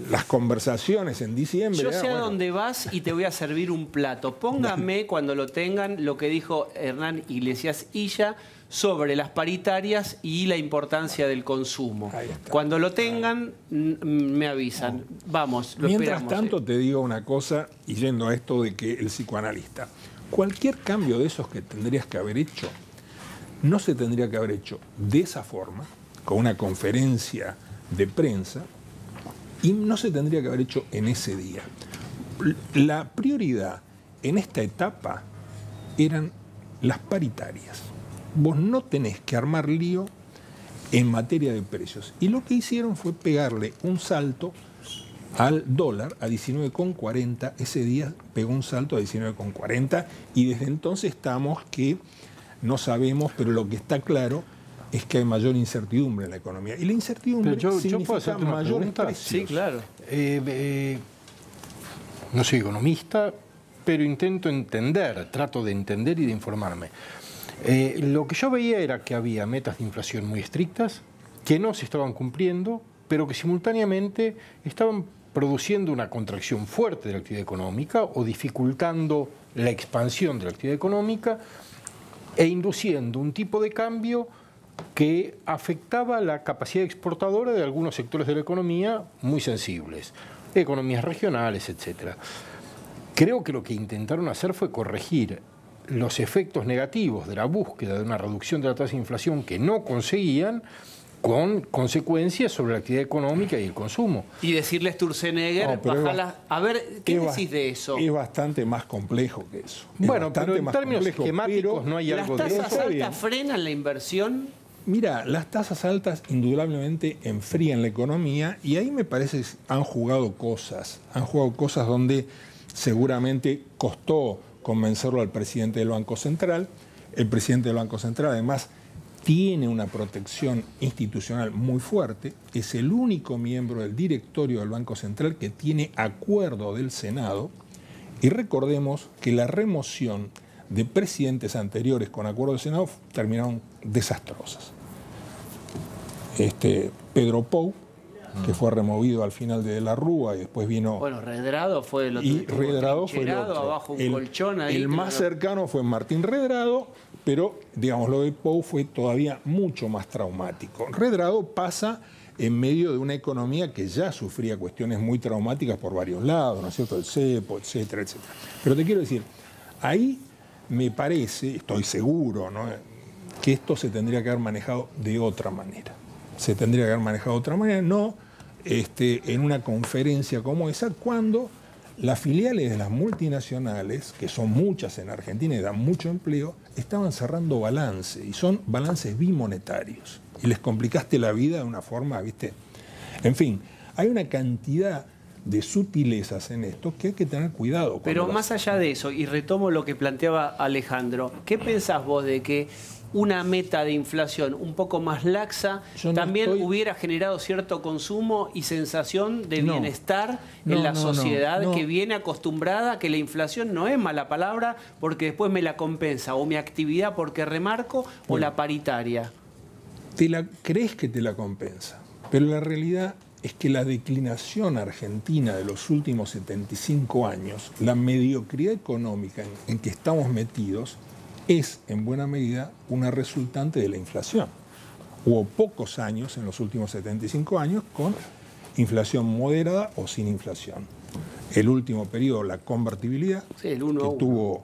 las conversaciones en diciembre... Yo sé a dónde vas y te voy a servir un plato. Póngame, cuando lo tengan, lo que dijo Hernán Iglesias Illa sobre las paritarias y la importancia del consumo. Cuando lo tengan, me avisan. Vamos, lo Mientras esperamos. tanto, te digo una cosa, y yendo a esto de que el psicoanalista, cualquier cambio de esos que tendrías que haber hecho, no se tendría que haber hecho de esa forma, con una conferencia de prensa, y no se tendría que haber hecho en ese día. La prioridad en esta etapa eran las paritarias. Vos no tenés que armar lío en materia de precios. Y lo que hicieron fue pegarle un salto al dólar a 19,40. Ese día pegó un salto a 19,40 y desde entonces estamos que no sabemos, pero lo que está claro es que hay mayor incertidumbre en la economía. Y la incertidumbre significa mayores precios. Sí, claro. No soy economista, pero intento entender, trato de entender y de informarme. Lo que yo veía era que había metas de inflación muy estrictas, que no se estaban cumpliendo, pero que simultáneamente estaban produciendo una contracción fuerte de la actividad económica o dificultando la expansión de la actividad económica e induciendo un tipo de cambio que afectaba la capacidad exportadora de algunos sectores de la economía muy sensibles, economías regionales, etc. Creo que lo que intentaron hacer fue corregir los efectos negativos de la búsqueda de una reducción de la tasa de inflación que no conseguían, con consecuencias sobre la actividad económica y el consumo. Y decirle a Sturzenegger, bajala. A ver, ¿qué decís de eso? Es bastante más complejo que eso. Bueno, pero en términos esquemáticos no hay algo de eso. ¿Las tasas altas frenan la inversión? Mira, las tasas altas indudablemente enfrían la economía y ahí me parece que han jugado cosas donde seguramente costó convencerlo al presidente del Banco Central. El presidente del Banco Central además tiene una protección institucional muy fuerte, es el único miembro del directorio del Banco Central que tiene acuerdo del Senado, y recordemos que la remoción de presidentes anteriores con acuerdo del Senado terminaron desastrosas. Pedro Pou, que fue removido al final de la Rúa y después vino... Bueno, Redrado fue el otro. Y Redrado fue el otro. Abajo un colchón ahí. El más cercano fue Martín Redrado, pero digamos lo de Pou fue todavía mucho más traumático. Redrado pasa en medio de una economía que ya sufría cuestiones muy traumáticas por varios lados, ¿no es cierto? El cepo, etcétera, etcétera. Pero te quiero decir, ahí me parece, estoy seguro, ¿no?, que esto se tendría que haber manejado de otra manera. Se tendría que haber manejado de otra manera, no en una conferencia como esa, cuando las filiales de las multinacionales, que son muchas en Argentina y dan mucho empleo, estaban cerrando balance, y son balances bimonetarios. Y les complicaste la vida de una forma, ¿viste? En fin, hay una cantidad de sutilezas en esto que hay que tener cuidado. Pero más allá de eso, y retomo lo que planteaba Alejandro, ¿qué pensás vos de que una meta de inflación un poco más laxa también hubiera generado cierto consumo y sensación de bienestar en la sociedad que viene acostumbrada a que la inflación no es mala palabra porque después me la compensa, o mi actividad porque remarco, o la paritaria? Crees que te la compensa, pero la realidad es que la declinación argentina de los últimos 75 años, la mediocridad económica en que estamos metidos, es en buena medida una resultante de la inflación. Hubo pocos años en los últimos 75 años con inflación moderada o sin inflación. El último periodo, la convertibilidad, sí, el 1 que tuvo,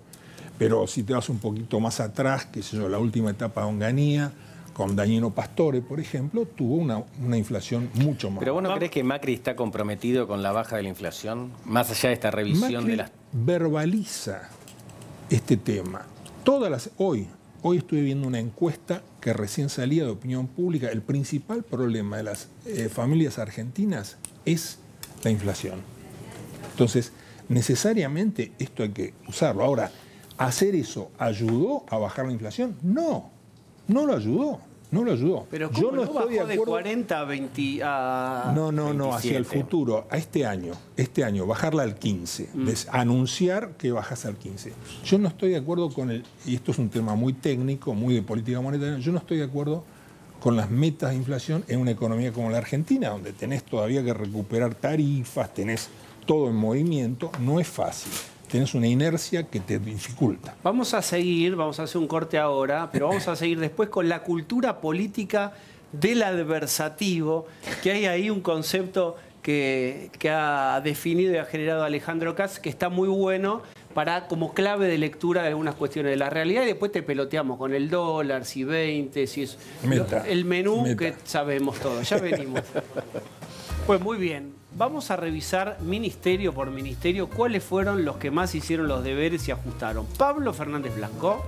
pero si te vas un poquito más atrás, qué sé yo, la última etapa de Onganía, con Dañino Pastore, por ejemplo, tuvo una inflación mucho más. ¿Pero vos no crees que Macri está comprometido con la baja de la inflación? Más allá de esta revisión Macri de las... verbaliza este tema. Hoy estuve viendo una encuesta que recién salía de opinión pública. El principal problema de las familias argentinas es la inflación. Entonces, necesariamente esto hay que usarlo. Ahora, ¿Hacer eso ayudó a bajar la inflación? No, no lo ayudó. No lo ayudó. Pero yo no estoy bajó de de 40 a 20 a No, 27. hacia el futuro, a este año, bajarla al 15, anunciar que bajas al 15. Yo no estoy de acuerdo con y esto es un tema muy técnico, muy de política monetaria, yo no estoy de acuerdo con las metas de inflación en una economía como la Argentina, donde tenés todavía que recuperar tarifas, tenés todo en movimiento, no es fácil. Tenés una inercia que te dificulta. Vamos a seguir, vamos a hacer un corte ahora, pero vamos a seguir después con la cultura política del adversativo, que hay ahí un concepto que ha definido y ha generado Alejandro Katz, que está muy bueno para como clave de lectura de algunas cuestiones de la realidad, y después te peloteamos con el dólar, si 20, si es el menú que sabemos todo. Ya venimos. Pues muy bien. Vamos a revisar ministerio por ministerio cuáles fueron los que más hicieron los deberes y ajustaron. Pablo Fernández Blanco.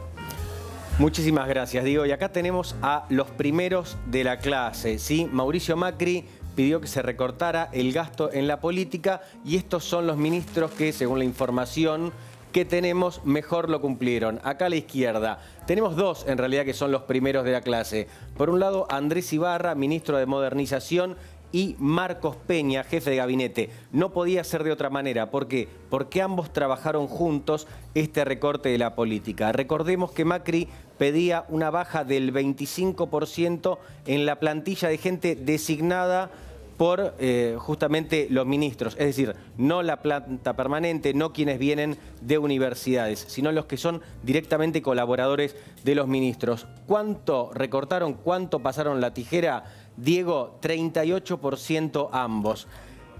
Muchísimas gracias, Diego. Y acá tenemos a los primeros de la clase, ¿sí? Mauricio Macri pidió que se recortara el gasto en la política y estos son los ministros que, según la información que tenemos, mejor lo cumplieron. Acá a la izquierda tenemos dos, en realidad, que son los primeros de la clase. Por un lado, Andrés Ibarra, ministro de Modernización, y Marcos Peña, jefe de gabinete. No podía ser de otra manera. ¿Por qué? Porque ambos trabajaron juntos este recorte de la política. Recordemos que Macri pedía una baja del 25% en la plantilla de gente designada por justamente los ministros. Es decir, no la planta permanente, no quienes vienen de universidades, sino los que son directamente colaboradores de los ministros. ¿Cuánto recortaron? ¿Cuánto pasaron la tijera? Diego, 38% ambos.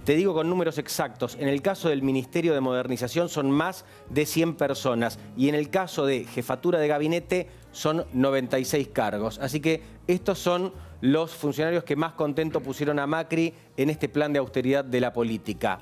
Te digo con números exactos, en el caso del Ministerio de Modernización son más de 100 personas y en el caso de Jefatura de Gabinete son 96 cargos. Así que estos son los funcionarios que más contento pusieron a Macri en este plan de austeridad de la política.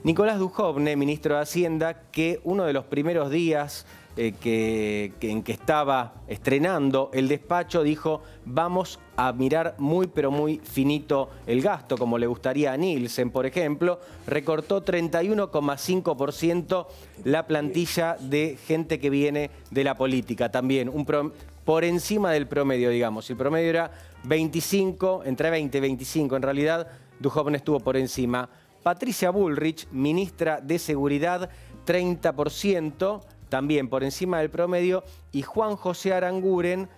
Nicolás Dujovne, ministro de Hacienda, que uno de los primeros días en que estaba estrenando el despacho, dijo: vamos a mirar muy pero muy finito el gasto, como le gustaría a Nielsen, por ejemplo. Recortó 31,5% la plantilla de gente que viene de la política. También por encima del promedio, digamos. El promedio era 25, entre 20 y 25 en realidad. Dujovne estuvo por encima. Patricia Bullrich, ministra de Seguridad, 30%. También por encima del promedio, y Juan José Aranguren,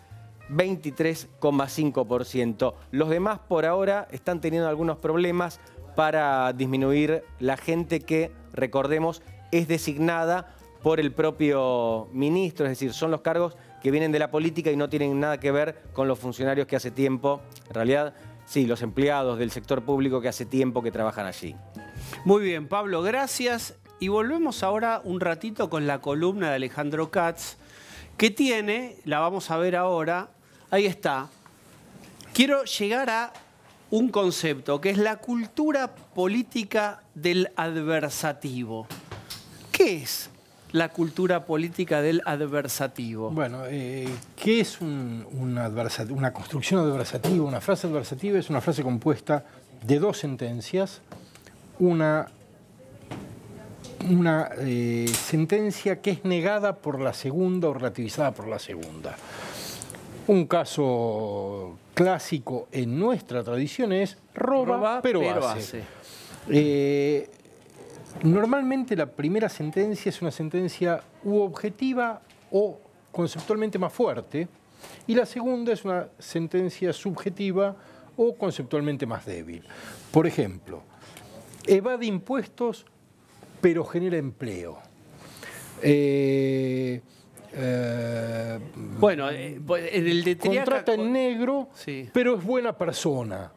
23,5%. Los demás por ahora están teniendo algunos problemas para disminuir la gente que, recordemos, es designada por el propio ministro, es decir, son los cargos que vienen de la política y no tienen nada que ver con los funcionarios que hace tiempo, en realidad, sí, los empleados del sector público que hace tiempo que trabajan allí. Muy bien, Pablo, gracias. Y volvemos ahora un ratito con la columna de Alejandro Katz, que tiene, la vamos a ver ahora, ahí está. Quiero llegar a un concepto, que es la cultura política del adversativo. ¿Qué es la cultura política del adversativo? Bueno, ¿qué es una construcción adversativa? Una frase adversativa es una frase compuesta de dos sentencias, una sentencia que es negada por la segunda o relativizada por la segunda. Un caso clásico en nuestra tradición es roba pero hace. Normalmente la primera sentencia es una sentencia u objetiva o conceptualmente más fuerte, y la segunda es una sentencia subjetiva o conceptualmente más débil. Por ejemplo, evade impuestos pero genera empleo. Bueno, en el de Triaca, contrata en negro, sí, pero es buena persona.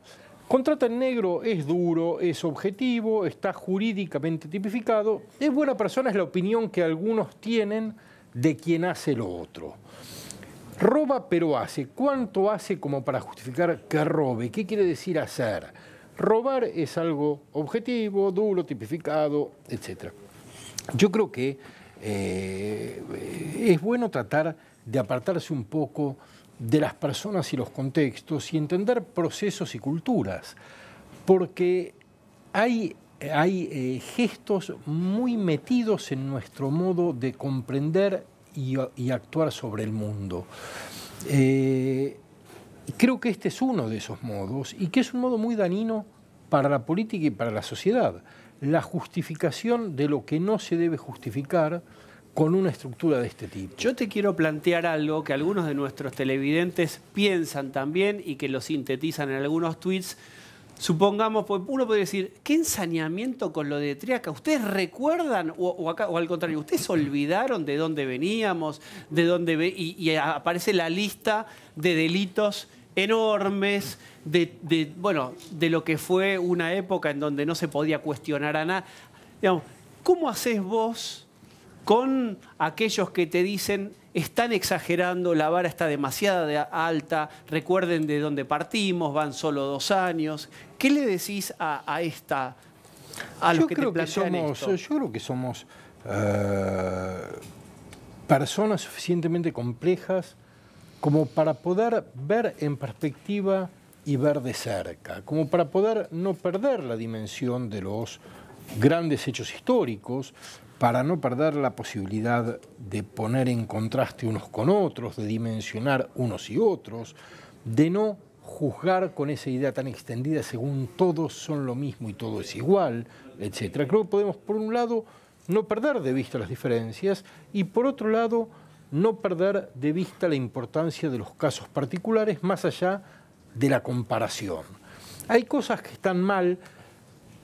Contrata en negro es duro, es objetivo, está jurídicamente tipificado. Es buena persona, es la opinión que algunos tienen de quien hace lo otro. Roba pero hace. ¿Cuánto hace como para justificar que robe? ¿Qué quiere decir hacer? Robar es algo objetivo, duro, tipificado, etc. Yo creo que es bueno tratar de apartarse un poco de las personas y los contextos y entender procesos y culturas, porque hay gestos muy metidos en nuestro modo de comprender y actuar sobre el mundo. Creo que este es uno de esos modos y que es un modo muy dañino para la política y para la sociedad. La justificación de lo que no se debe justificar con una estructura de este tipo. Yo te quiero plantear algo que algunos de nuestros televidentes piensan también y que lo sintetizan en algunos tweets. Supongamos, pues uno puede decir, ¿qué ensañamiento con lo de Triaca? ¿Ustedes recuerdan o al contrario, ustedes olvidaron de dónde veníamos, de dónde y aparece la lista de delitos enormes, de lo que fue una época en donde no se podía cuestionar a nada? Digamos, ¿cómo haces vos con aquellos que te dicen están exagerando, la vara está demasiado alta, recuerden de dónde partimos, van solo 2 años? ¿Qué le decís a los que te plantean esto? Yo creo que somos personas suficientemente complejas como para poder ver en perspectiva y ver de cerca, como para poder no perder la dimensión de los grandes hechos históricos, para no perder la posibilidad de poner en contraste unos con otros, de dimensionar unos y otros, de no juzgar con esa idea tan extendida según todos son lo mismo y todo es igual, etc. Creo que podemos, por un lado, no perder de vista las diferencias y, por otro lado, no perder de vista la importancia de los casos particulares más allá de la comparación. Hay cosas que están mal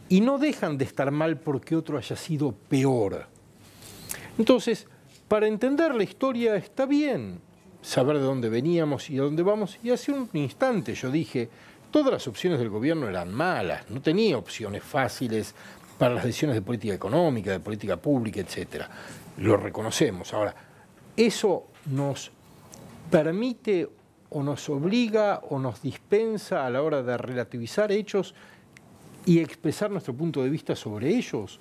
y no dejan de estar mal porque otro haya sido peor. Entonces, para entender la historia está bien saber de dónde veníamos y a dónde vamos. Y hace un instante yo dije, todas las opciones del gobierno eran malas, no tenía opciones fáciles para las decisiones de política económica, de política pública, etc. Lo reconocemos. Ahora, eso nos permite o nos obliga o nos dispensa a la hora de relativizar hechos y expresar nuestro punto de vista sobre ellos.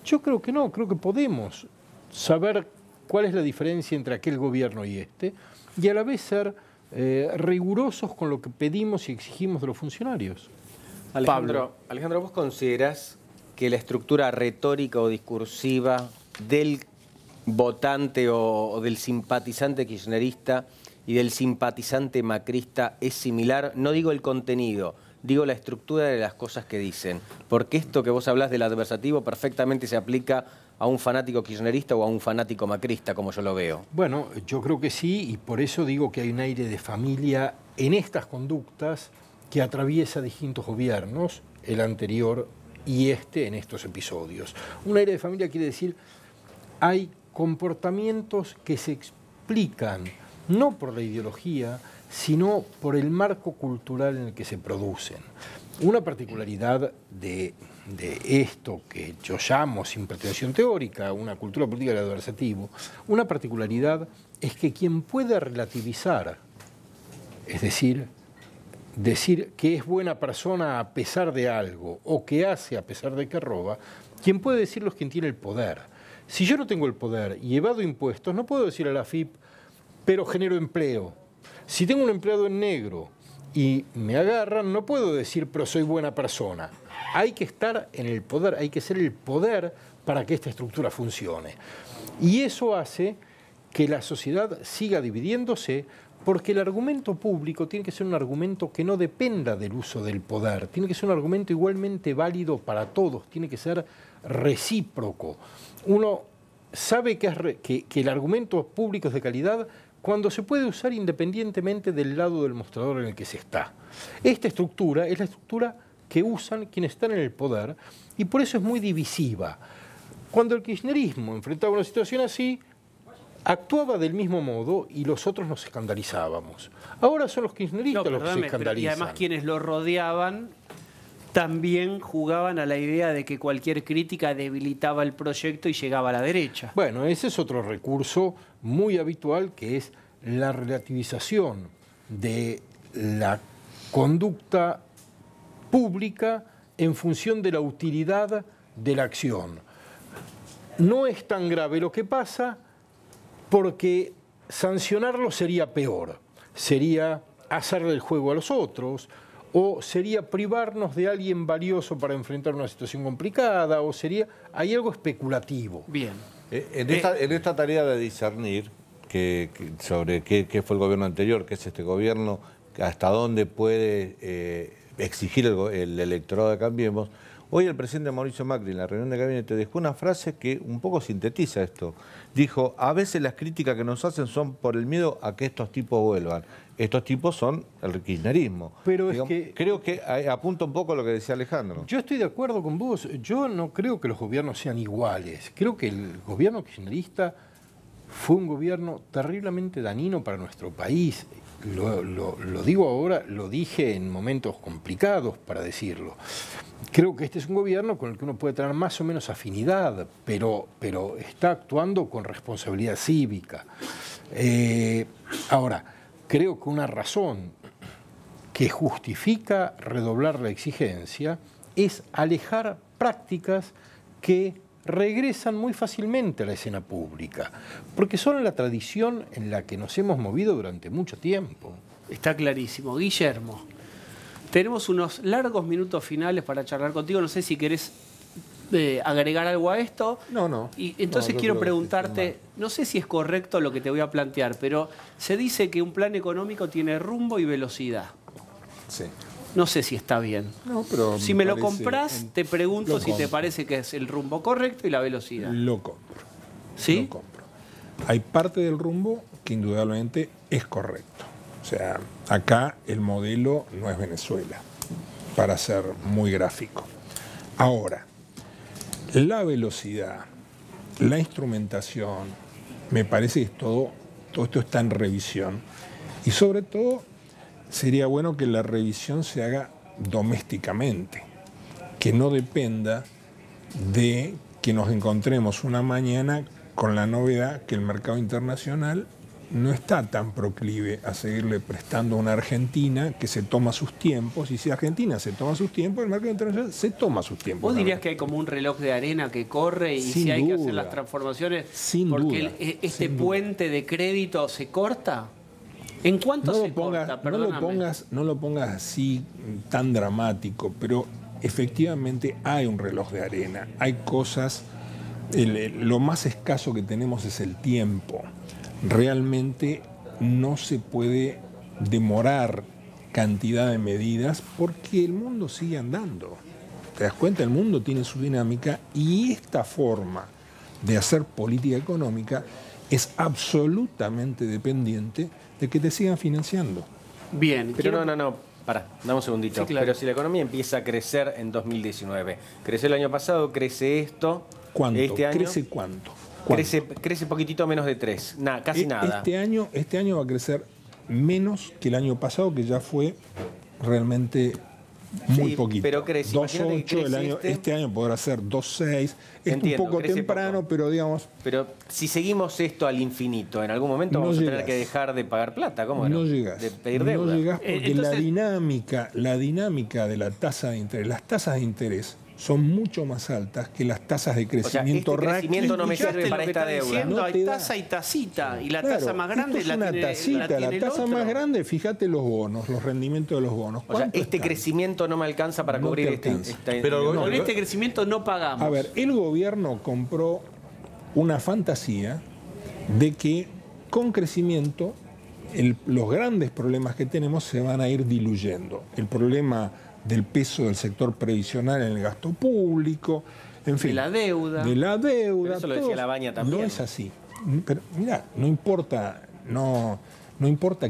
Yo creo que no, creo que podemos saber cuál es la diferencia entre aquel gobierno y este y a la vez ser rigurosos con lo que pedimos y exigimos de los funcionarios. Alejandro, ¿vos considerás que la estructura retórica o discursiva del votante o del simpatizante kirchnerista y del simpatizante macrista es similar? No digo el contenido, digo la estructura de las cosas que dicen. Porque esto que vos hablás del adversativo perfectamente se aplica a un fanático kirchnerista o a un fanático macrista, como yo lo veo. Bueno, yo creo que sí, y por eso digo que hay un aire de familia en estas conductas que atraviesa distintos gobiernos, el anterior y este en estos episodios. Un aire de familia quiere decir, hay comportamientos que se explican no por la ideología, sino por el marco cultural en el que se producen. Una particularidad de esto que yo llamo, sin pretensión teórica, una cultura política del adversativo, una particularidad es que quien puede relativizar, es decir que es buena persona a pesar de algo, o que hace a pesar de que roba, quien puede decirlo es quien tiene el poder. Si yo no tengo el poder y evado impuestos, no puedo decir a la AFIP, pero genero empleo. Si tengo un empleado en negro y me agarran, no puedo decir, pero soy buena persona. Hay que estar en el poder, hay que ser el poder para que esta estructura funcione. Y eso hace que la sociedad siga dividiéndose, porque el argumento público tiene que ser un argumento que no dependa del uso del poder, tiene que ser un argumento igualmente válido para todos, tiene que ser recíproco. Uno sabe que el argumento público es de calidad cuando se puede usar independientemente del lado del mostrador en el que se está. Esta estructura es la estructura que usan quienes están en el poder y por eso es muy divisiva. Cuando el kirchnerismo enfrentaba una situación así, actuaba del mismo modo y los otros nos escandalizábamos. Ahora son los kirchneristas los que se escandalizan. Y además quienes lo rodeaban también jugaban a la idea de que cualquier crítica debilitaba el proyecto y llegaba a la derecha. Bueno, ese es otro recurso muy habitual, que es la relativización de la conducta pública en función de la utilidad de la acción. No es tan grave lo que pasa porque sancionarlo sería peor, sería hacerle el juego a los otros, o sería privarnos de alguien valioso para enfrentar una situación complicada, o sería... hay algo especulativo. Bien. En esta tarea de discernir, sobre qué fue el gobierno anterior, qué es este gobierno, hasta dónde puede exigir el electorado de Cambiemos. Hoy el presidente Mauricio Macri en la reunión de gabinete dejó una frase que un poco sintetiza esto. Dijo, a veces las críticas que nos hacen son por el miedo a que estos tipos vuelvan. Estos tipos son el kirchnerismo. Pero digamos, es que... Creo que apunta un poco a lo que decía Alejandro. Yo estoy de acuerdo con vos. Yo no creo que los gobiernos sean iguales. Creo que el gobierno kirchnerista fue un gobierno terriblemente dañino para nuestro país. Lo digo ahora, lo dije en momentos complicados para decirlo. Creo que este es un gobierno con el que uno puede tener más o menos afinidad, pero está actuando con responsabilidad cívica. Ahora, creo que una razón que justifica redoblar la exigencia es alejar prácticas que regresan muy fácilmente a la escena pública, porque son la tradición en la que nos hemos movido durante mucho tiempo. Está clarísimo. Guillermo, tenemos unos largos minutos finales para charlar contigo. No sé si querés agregar algo a esto. No. Y entonces quiero preguntarte, no sé si es correcto lo que te voy a plantear, pero se dice que un plan económico tiene rumbo y velocidad. Sí. No sé si está bien. No, pero si me lo compras, te pregunto si te parece que es el rumbo correcto y la velocidad. Lo compro. ¿Sí? Lo compro. Hay parte del rumbo que indudablemente es correcto. O sea, acá el modelo no es Venezuela, para ser muy gráfico. Ahora, la velocidad, la instrumentación, me parece que todo esto está en revisión. Y sobre todo, sería bueno que la revisión se haga domésticamente, que no dependa de que nos encontremos una mañana con la novedad que el mercado internacional no está tan proclive a seguirle prestando a una Argentina que se toma sus tiempos, y si Argentina se toma sus tiempos, el mercado internacional se toma sus tiempos. ¿Vos dirías que hay como un reloj de arena que corre y si hay que hacer las transformaciones porque este puente de crédito se corta? ¿En cuánto se corta? No lo pongas así tan dramático, pero efectivamente hay un reloj de arena, hay cosas, lo más escaso que tenemos es el tiempo. Realmente no se puede demorar cantidad de medidas porque el mundo sigue andando. ¿Te das cuenta? El mundo tiene su dinámica y esta forma de hacer política económica es absolutamente dependiente de que te sigan financiando. Bien. Pero no. Pará, dame un segundito. Sí, claro. Pero si la economía empieza a crecer en 2019, creció el año pasado, crece esto. ¿Cuánto? Este año, ¿Crece cuánto? Crece poquitito menos de 3, casi nada. Este año va a crecer menos que el año pasado, que ya fue realmente muy poquito. Pero crece. 2,8 el año, este año podrá ser 2,6. Es un poco temprano, pero digamos... Pero si seguimos esto al infinito, en algún momento vamos a tener que dejar de pagar plata. ¿Cómo no? No llegás. De pedir deuda. No llegás porque la dinámica de la tasa de interés, las tasas de interés son mucho más altas que las tasas de crecimiento rápido. Este crecimiento no me sirve para esta deuda. No hay tasa y tasita. Y la tasa más grande la tiene la tasa más grande, fíjate los bonos, los rendimientos de los bonos. O sea, este crecimiento no me alcanza para cubrir Pero con este crecimiento no pagamos. A ver, el gobierno compró una fantasía de que con crecimiento los grandes problemas que tenemos se van a ir diluyendo. El problema del peso del sector previsional en el gasto público, en fin. De la deuda. Pero eso lo decía Labaña también. No es así. Pero mira, no importa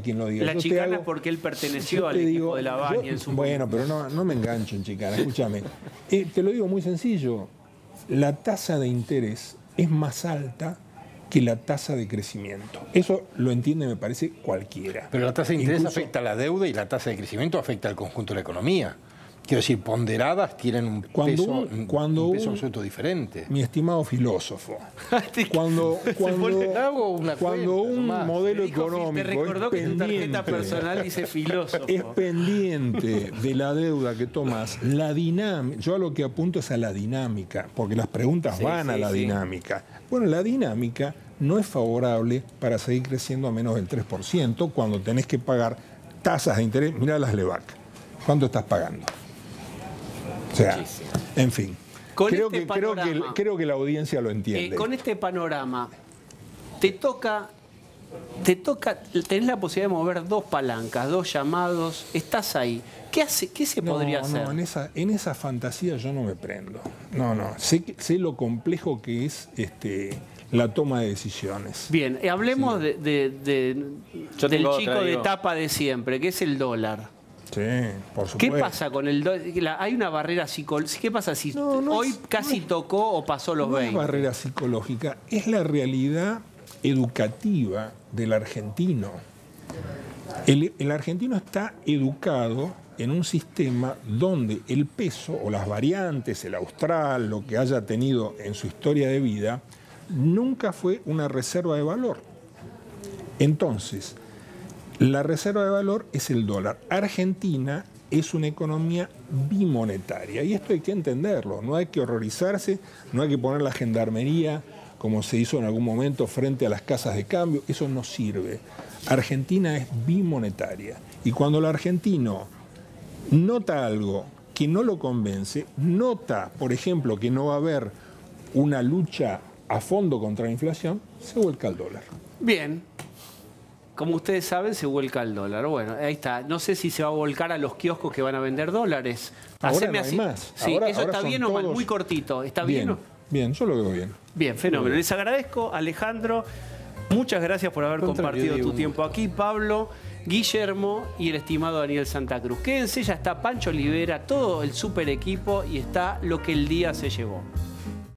quién lo diga. La chicana es porque él perteneció al equipo de Labaña en su momento. Bueno, pero no me engancho en chicana, escúchame. Te lo digo muy sencillo. La tasa de interés es más alta que la tasa de crecimiento. Eso lo entiende, me parece, cualquiera. Pero la tasa de interés afecta a la deuda y la tasa de crecimiento afecta al conjunto de la economía. Quiero decir, ponderadas tienen un peso absoluto diferente. Mi estimado filósofo, cuando un modelo económico es pendiente de la deuda que tomas, la dinámica, yo a lo que apunto es a la dinámica, porque las preguntas van a la dinámica. Bueno, la dinámica no es favorable para seguir creciendo a menos del 3% cuando tenés que pagar tasas de interés. Mirá las LEVAC. ¿Cuánto estás pagando? O sea, en fin. Creo que la audiencia lo entiende. Con este panorama, te toca tenés la posibilidad de mover 2 palancas, 2 llamados, estás ahí. ¿Qué se podría hacer? No, en esa fantasía yo no me prendo. No. Sé lo complejo que es la toma de decisiones. Bien, hablemos del chico de tapa de siempre, que es el dólar. Sí, por supuesto. ¿Qué pasa con el dólar? ¿Hay una barrera psicológica? ¿Qué pasa si hoy casi tocó o pasó los 20? No es barrera psicológica, es la realidad educativa del argentino. El argentino está educado en un sistema donde el peso o las variantes, el austral, lo que haya tenido en su historia de vida, nunca fue una reserva de valor. Entonces, la reserva de valor es el dólar. Argentina es una economía bimonetaria y esto hay que entenderlo. No hay que horrorizarse, no hay que poner la gendarmería como se hizo en algún momento frente a las casas de cambio. Eso no sirve. Argentina es bimonetaria y cuando el argentino nota algo que no lo convence, nota, por ejemplo, que no va a haber una lucha a fondo contra la inflación, se vuelca al dólar. Bien. Como ustedes saben, se vuelca al dólar. Bueno, ahí está. No sé si se va a volcar a los kioscos que van a vender dólares. Ahora no hay más. Sí, ahora está bien o mal, muy cortito. ¿Está bien? Bien, yo lo veo bien. Bien, fenómeno. Les agradezco, Alejandro. Muchas gracias por haber compartido tu tiempo aquí, Pablo, Guillermo y el estimado Daniel Santa Cruz. Quédense, ya está Pancho Olivera, todo el super equipo y está lo que el día se llevó.